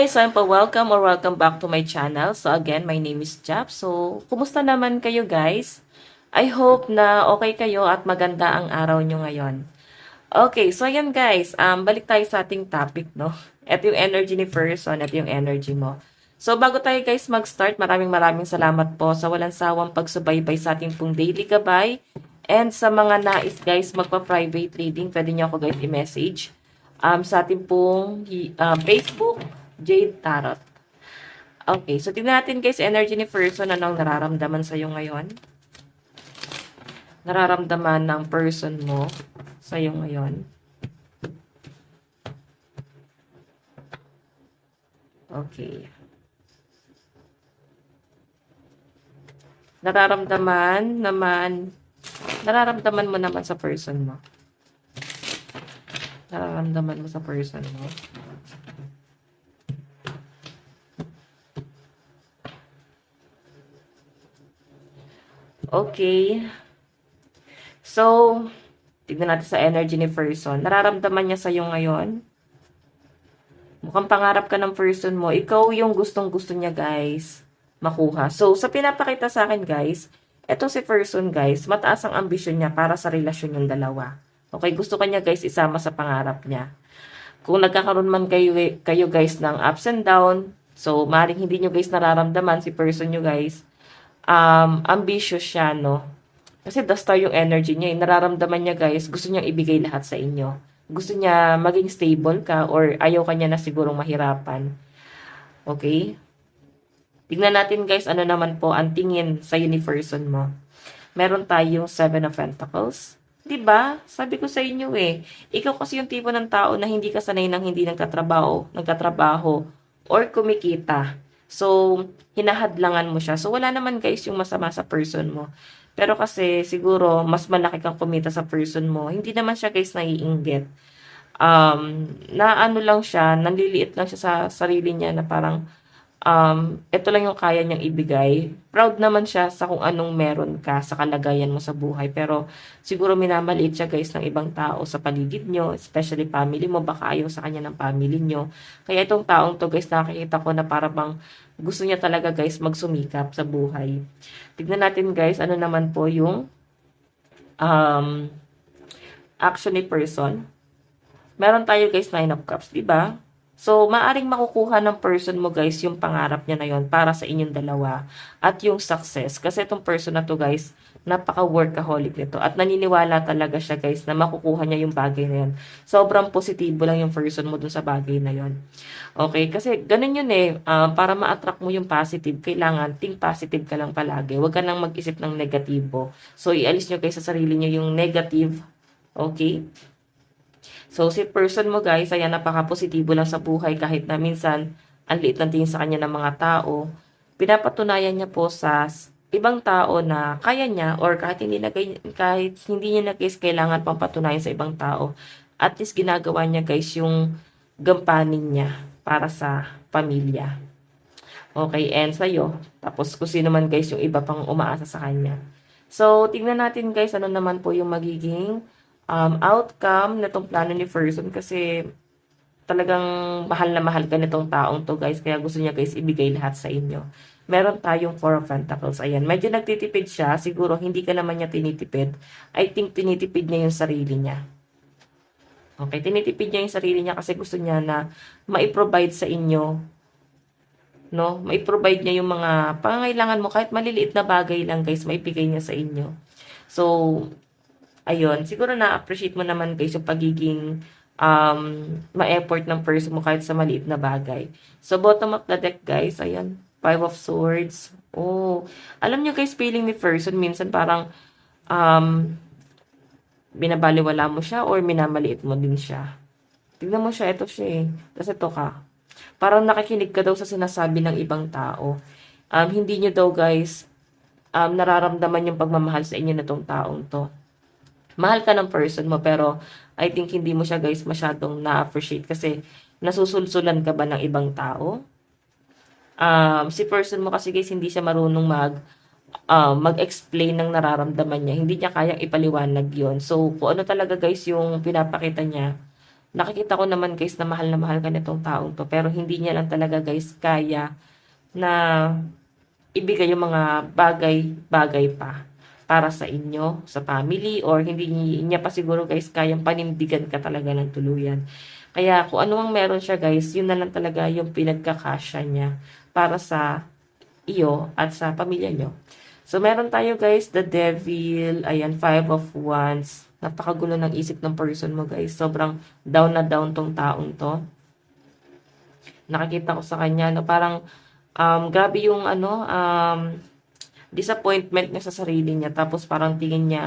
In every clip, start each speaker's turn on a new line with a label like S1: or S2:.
S1: guys, so welcome or welcome back to my channel. So again, my name is Jap. So, kumusta naman kayo guys? I hope na okay kayo at maganda ang araw nyo ngayon. Okay, so ayan guys, balik tayo sa ating topic, no? Ito yung energy ni person, ito yung energy mo. So bago tayo guys mag-start, maraming salamat po sa walang sawang pagsubaybay sa ating pong daily gabay. And sa mga nais guys magpa-private reading, pwede nyo ako guys i-message sa ating pong Facebook, Jade Tarot. Okay, so tingnan natin guys, energy ni person, anong nararamdaman sa'yo ngayon? Nararamdaman ng person mo sa'yo ngayon? Okay. Nararamdaman mo naman sa person mo. Nararamdaman mo sa person mo. Okay. So, tignan natin sa energy ni person. Nararamdaman niya sa'yo ngayon. Mukhang pangarap ka ng person mo. Ikaw yung gustong-gusto niya, guys, makuha. So, sa pinapakita sa akin, guys, eto si person, guys, mataas ang ambisyon niya para sa relasyon yung dalawa. Okay, gusto kanya, guys, isama sa pangarap niya. Kung nagkakaroon man kayo guys, ng ups and down, so, maaaring hindi nyo, guys, nararamdaman si person nyo, guys, ambitious siya, no? Kasi the star yung energy niya. Nararamdaman niya, guys, gusto niyang ibigay lahat sa inyo. Gusto niya maging stable ka or ayaw kanya na sigurong mahirapan. Okay? Tingnan natin, guys, ano naman po ang tingin sa person mo. Meron tayong 7 of Pentacles. Diba? Sabi ko sa inyo ikaw kasi yung tipo ng tao na hindi ka sanay ng hindi nagtatrabaho or kumikita. So, hinahadlangan mo siya. So, wala naman guys yung masama sa person mo. Pero kasi siguro mas malaki kang kumita sa person mo. Hindi naman siya guys naiinggit. Na ano lang siya, nanliliit lang siya sa sarili niya na parang ito lang yung kaya niyang ibigay. Proud naman siya sa kung anong meron ka sa kalagayan mo sa buhay. Pero siguro minamaliit siya guys ng ibang tao sa paligid nyo, especially family mo. Baka ayaw sa kanya ng family nyo. Kaya itong taong to guys, nakikita ko na para bang gusto niya talaga guys magsumikap sa buhay. Tignan natin guys, ano naman po yung action ni person. Meron tayo guys 9 of cups, di ba? So, maaring makukuha ng person mo guys yung pangarap niya na yon para sa inyong dalawa at yung success. Kasi itong person na to guys, napaka-workaholic nito at naniniwala talaga siya guys na makukuha niya yung bagay na yon. Sobrang positibo lang yung person mo dun sa bagay na yon. Okay, kasi ganun yun para ma-attract mo yung positive, kailangan think positive ka lang palagi. Huwag ka nang mag-isip ng negatibo. So, ialis nyo guys sa sarili nyo yung negative. Okay? So, si person mo guys, ayan, napaka-positibo lang sa buhay kahit na minsan, ang liit ng tingin sa kanya ng mga tao. Pinapatunayan niya po sa ibang tao na kaya niya or kahit hindi niya na guys kailangan pang patunayan sa ibang tao. At least ginagawa niya guys yung gampanin niya para sa pamilya. Okay, and sa'yo. Tapos kung sino man guys yung iba pang umaasa sa kanya. So, tingnan natin guys ano naman po yung magiging outcome na itong plano ni person kasi talagang mahal na mahal ka nitong taong to guys kaya gusto niya guys ibigay lahat sa inyo. Meron tayong 4 of Pentacles. Ayan, medyo nagtitipid siya. Siguro hindi ka naman niya tinitipid. I think tinitipid niya yung sarili niya. Okay, tinitipid niya yung sarili niya kasi gusto niya na mai-provide sa inyo. No? Mai-provide niya yung mga pangangailangan mo kahit maliliit na bagay lang guys, maibigay niya sa inyo. So, ayun, siguro na-appreciate mo naman guys yung pagiging ma-effort ng person mo kahit sa maliit na bagay. So, bottom of the deck guys, ayan, 5 of Swords. Oh, alam nyo guys, feeling ni person, minsan parang binabaliwala mo siya or minamaliit mo din siya. Tignan mo siya, ito siya Tapos ito ka. Parang nakikinig ka daw sa sinasabi ng ibang tao. Hindi nyo daw guys, nararamdaman yung pagmamahal sa inyo na tong taong to. Mahal ka ng person mo pero I think hindi mo siya guys masyadong na-appreciate kasi nasusulsulan ka ba ng ibang tao? Si person mo kasi guys hindi siya marunong mag-explain ng nararamdaman niya. Hindi niya kayang ipaliwanag yon. So, kung ano talaga guys yung pinapakita niya, Nakikita ko naman guys na mahal ka nitong taong to, pero hindi niya lang talaga guys kaya na ibigay yung mga bagay-bagay pa para sa inyo, sa family, or hindi niya pa siguro guys kayang panindigan ka talaga ng tuluyan. Kaya kung ano ang meron siya guys, yun na lang talaga yung pinagkakasya niya para sa iyo at sa pamilya nyo. So, meron tayo guys, the devil, ayan, 5 of Wands. Napakagulo ng isip ng person mo guys. Sobrang down na down tong taong to. Nakikita ko sa kanya, no, parang grabe yung disappointment niya sa sarili niya. Tapos parang tingin niya,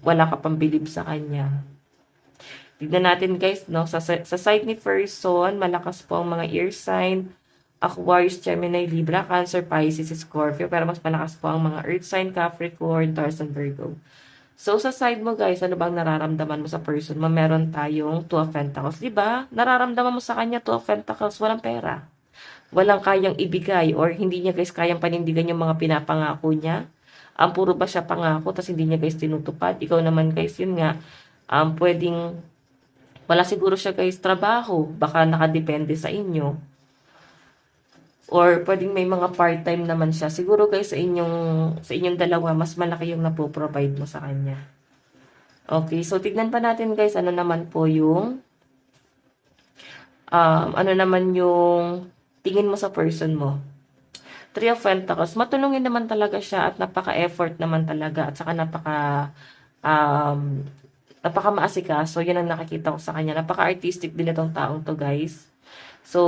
S1: wala ka pang believe sa kanya. Tignan natin guys, no, sa side ni person, malakas po ang mga air sign, Aquarius, Gemini, Libra, Cancer, Pisces, Scorpio. Pero mas malakas po ang mga earth sign, Capricorn, Taurus, and Virgo. So, sa side mo guys, ano bang nararamdaman mo sa person mo? Meron tayong Two of Pentacles. Diba? Nararamdaman mo sa kanya, Two of Pentacles, walang pera. Walang kayang ibigay or hindi niya guys kayang panindigan yung mga pinapangako niya. Puro ba siya pangako, tapos hindi niya guys tinutupad. Ikaw naman guys, yun nga, pwedeng, wala siguro siya guys trabaho. Baka nakadepende sa inyo. Or pwedeng may mga part-time naman siya. Siguro guys sa inyong dalawa mas malaki yung napoprovide mo sa kanya. Okay, so tignan pa natin guys ano naman po yung tingin mo sa person mo. Three of Pentacles, matulungin naman talaga siya at napaka-effort naman talaga at saka napaka maasikaso. Yan ang nakikita ko sa kanya. Napaka-artistic din itong taong to guys. So,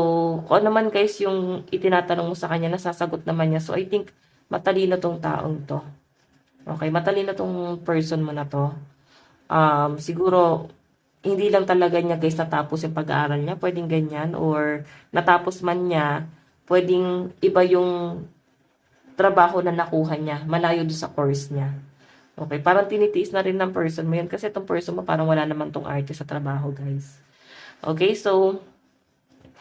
S1: kung naman guys yung itinatanong mo sa kanya, nasasagot naman niya. So, I think matalino tong taong to. Okay, matalino tong person mo na to. Siguro, hindi lang talaga niya guys natapos yung pag-aaral niya. Pwedeng ganyan. Or natapos man niya, pwedeng iba yung trabaho na nakuha niya. Malayo doon sa course niya. Okay, parang tinitiis na rin ng person mo yun. Kasi itong person mo parang wala naman tong arte sa trabaho guys. Okay, so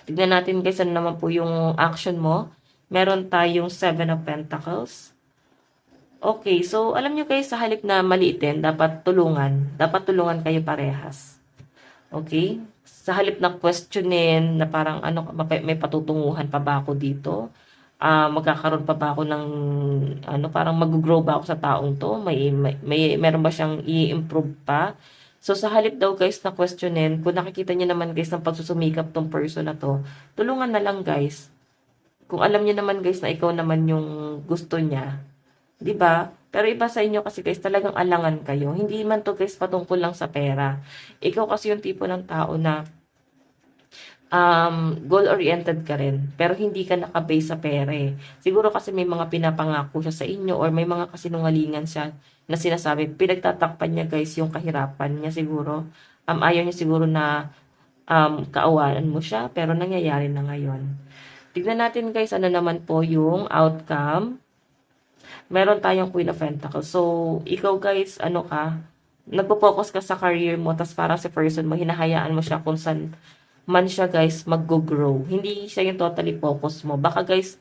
S1: tignan natin guys ano naman po yung action mo. Meron tayong 7 of Pentacles. Okay, so alam nyo guys, sa halip na maliitin, dapat tulungan. Dapat tulungan kayo parehas. Okay? Sa halip na questionin, na parang may patutunguhan pa ba ako dito? Magkakaroon pa ba ako ng, parang mag-grow ba ako sa taong to? Meron ba siyang i-improve pa? So, sa halip daw guys na questionin, kung nakikita niyo naman guys ng pagsusumikap tong person na to, tulungan na lang guys. Kung alam niyo naman guys na ikaw naman yung gusto niya, 'di ba? Pero iba sa inyo kasi guys, talagang alangan kayo. Hindi man to guys patungkol lang sa pera. Ikaw kasi yung tipo ng tao na goal-oriented ka rin, pero hindi ka nakabase sa pera eh. Siguro kasi may mga pinapangako siya sa inyo or may mga kasinungalingan siya na sinasabi, pinagtatakpan niya guys yung kahirapan niya siguro. Ayaw niya siguro na kaawaan mo siya, pero nangyayari na ngayon. Tignan natin guys, ano naman po yung outcome. Meron tayong Queen of Pentacles. So, ikaw guys, nagpo-focus ka sa career mo, tas parang si person mo, hinahayaan mo siya kung saan man siya guys mag-grow. Hindi siya yung totally focus mo. Baka guys,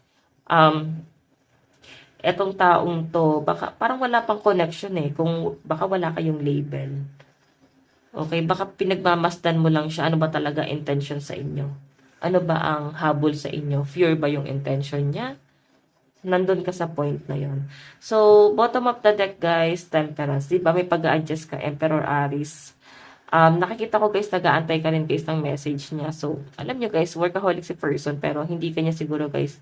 S1: etong taong to, baka parang wala pang connection eh. Kung baka wala kayong label. Okay, baka pinagmamasdan mo lang siya. Ano ba talaga intention sa inyo? Ano ba ang habol sa inyo? Pure ba yung intention niya? Nandun ka sa point na yon. So, bottom of the deck guys, Temperance. Diba may pag-a-adjust ka, Emperor Aries. Nakikita ko guys, nag-aantay ka rin guys ng message niya. So, alam nyo guys, workaholic si person, pero hindi kanya siguro guys,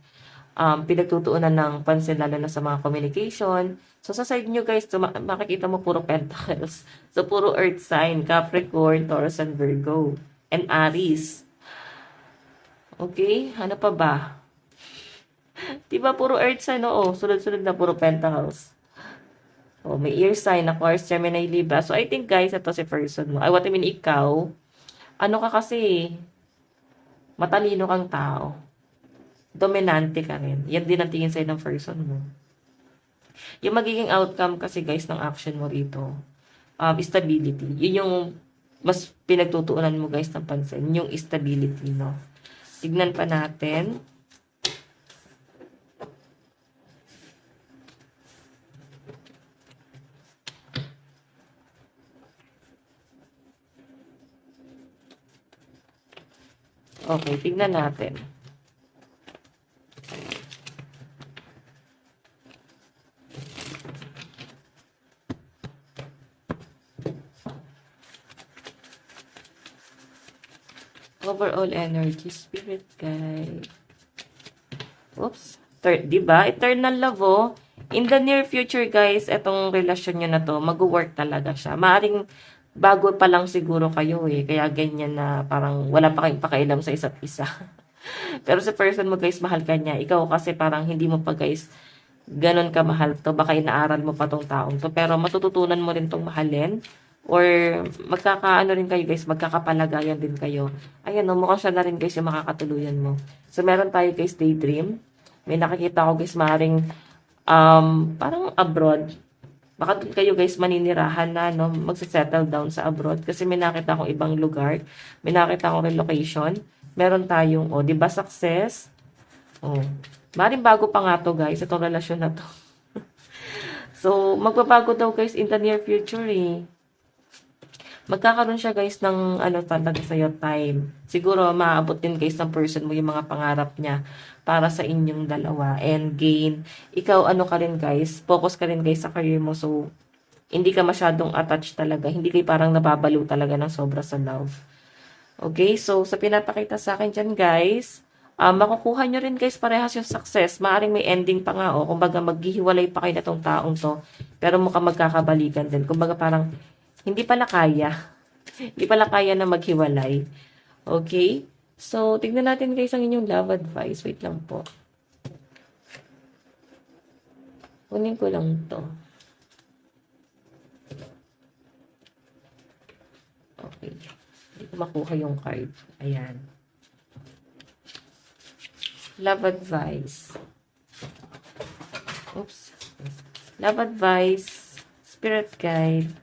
S1: pinagtutuunan ng pansin lalo na sa mga communication. So, sa side nyo guys, makikita mo puro Pentacles. So, puro Earth sign, Capricorn, Taurus, and Virgo. And Aries. Okay, ano pa ba? Diba puro Earth sign, oo, sunod-sunod na puro Pentacles. Oh, may air sign, Aquarius, Gemini, Libra. So, I think, guys, ito si person mo. What I mean, ikaw, ka kasi, matalino kang tao. Dominante ka rin. Yan din ang tingin sa'yo ng person mo. Yung magiging outcome kasi, guys, ng action mo rito, stability. Yun yung mas pinagtutuunan mo, guys, ng pansin. Yung stability, no? Tignan pa natin. Okay, tignan natin. Overall energy, spirit guide. Oops. Diba? Eternal love, oh. In the near future, guys, etong relasyon nyo na to, mag-work talaga siya. Maaring bago pa lang siguro kayo, eh. Kaya ganyan na parang wala pa kayong pakailam sa isa't isa. Pero sa person mo, guys, mahal ka niya. Ikaw kasi parang hindi mo pa, guys, ganun ka mahal to. Baka inaaral mo pa tong taong to. Pero matututunan mo rin tong mahalin. Or magkakaano rin kayo, guys, magkakapalagayan din kayo. Ayan, no, mukhang siya na rin, guys, yung makakatuluyan mo. So, meron tayo, guys, daydream. May nakikita ko, guys, maaaring parang abroad. Baka doon kayo, guys, maninirahan na, no, magsisettle down sa abroad. Kasi may nakita akong ibang lugar. May nakita akong relocation. Meron tayong, oh, di ba, success? Oh, maaaring bago pa nga to, guys, itong relasyon na to. So, magbabago daw, guys, in the near future, eh. Magkakaroon siya, guys, ng ano talaga sa'yo, time. Siguro, maaabot din, guys, ng person mo yung mga pangarap niya para sa inyong dalawa. And gain, ikaw, ano ka rin, guys, focus ka rin, guys, sa career mo. So, hindi ka masyadong attached talaga. Hindi kayo parang nababalo talaga ng sobra sa love. Okay, so, sa pinapakita sa akin dyan, guys, makukuha nyo rin, guys, parehas yung success. Maaring may ending pa nga, oh. Kumbaga, maghihiwalay pa kayo na tong taong to. Pero mukhang magkakabalikan din. Kumbaga, parang, hindi pala kaya. Hindi pala kaya na maghiwalay. Okay? So, tignan natin, guys, ang inyong love advice. Wait lang po. Kunin ko lang to. Okay. Hindi ko makuha yung card. Ayan. Love advice. Oops. Love advice. Spirit guide.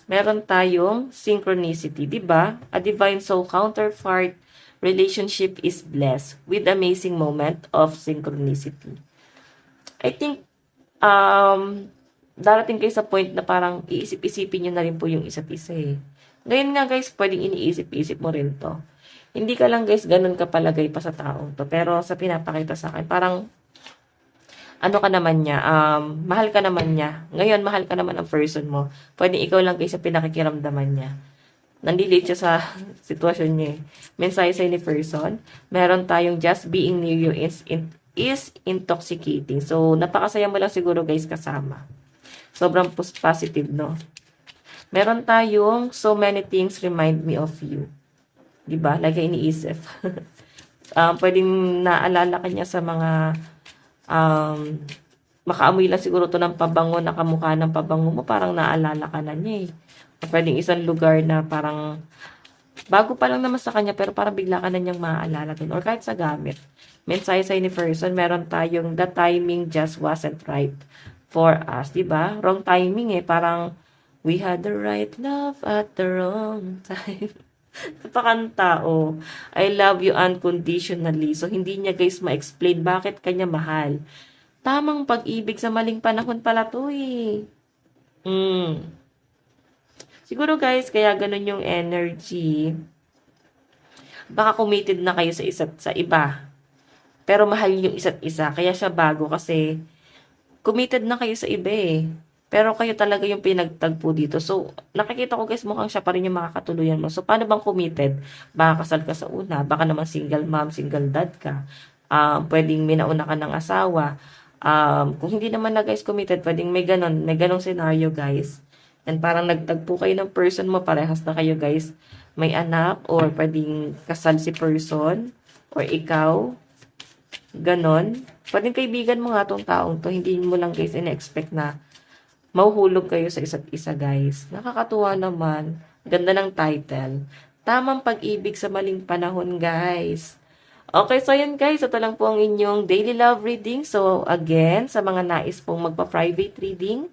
S1: Meron tayong synchronicity, di ba? A divine soul counterpart relationship is blessed with amazing moment of synchronicity. I think, darating kayo sa point na parang iisip-isipin nyo na rin po yung isa't isa eh. Ngayon nga guys, pwedeng iniisip-isip mo rin to. Hindi ka lang guys, ganun ka palagay pa sa taong to. Pero sa pinapakita sa akin, parang ano ka naman niya, mahal ka naman niya. Ngayon, mahal ka naman ang person mo. Pwede ikaw lang kayo sa pinakikiramdaman niya. Nandilate siya sa sitwasyon niya eh. Mensahe sa ni person, meron tayong just being near you is intoxicating. So, napakasaya mo lang siguro guys kasama. Sobrang positive, no? Meron tayong so many things remind me of you. Diba? Like iniisip. Pwedeng naalala ka niya sa mga makaamoy lang siguro to ng pabango na kamukha ng pabango mo, parang naalala ka na niya eh. Pwedeng isang lugar na parang bago pa lang naman sa kanya pero parang bigla ka na niyang maaalala dun. Or kahit sa gamit. Mensahe sa ni person, meron tayong the timing just wasn't right for us. Diba? Wrong timing eh. Parang we had the right love at the wrong time. Napakanta, oh. I love you unconditionally. So, hindi niya guys ma-explain bakit kanya mahal. Tamang pag-ibig sa maling panahon pala to, eh. Siguro guys, kaya ganun yung energy. Baka committed na kayo sa iba. Pero mahal yung isa't isa. Kaya siya bago kasi committed na kayo sa iba, eh. Pero kayo talaga yung pinagtagpo dito. So, nakikita ko guys, mukhang siya pa rin yung makakatuluyan mo. So, paano bang committed? Baka kasal ka sa una. Baka naman single mom, single dad ka. Pwedeng may nauna ka ng asawa. Kung hindi naman na guys committed, pwedeng may ganong scenario guys. And parang nagtagpo kayo ng person mo, parehas na kayo guys. May anak or pwedeng kasal si person or ikaw. Ganon. Pwedeng kaibigan mo nga tong taong to. Hindi mo lang guys ina-expect na mahuhulog kayo sa isa't isa, guys. Nakakatuwa naman. Ganda ng title. Tamang pag-ibig sa maling panahon, guys. Okay, so yun guys. Ito lang po ang inyong daily love reading. So, again, sa mga nais pong magpa-private reading,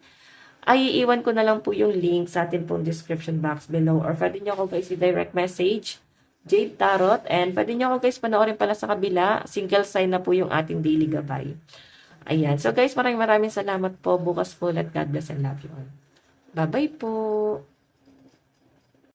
S1: ay iiwan ko na lang po yung link sa atin pong description box below. Or pwede nyo ako guys i-direct message, Jade Tarot. And pwede nyo ako guys panoorin pala sa kabila. Single sign na po yung ating daily gabay. Ayan. So guys, maraming salamat po. Bukas po ulit. God bless and love you all. Bye-bye po.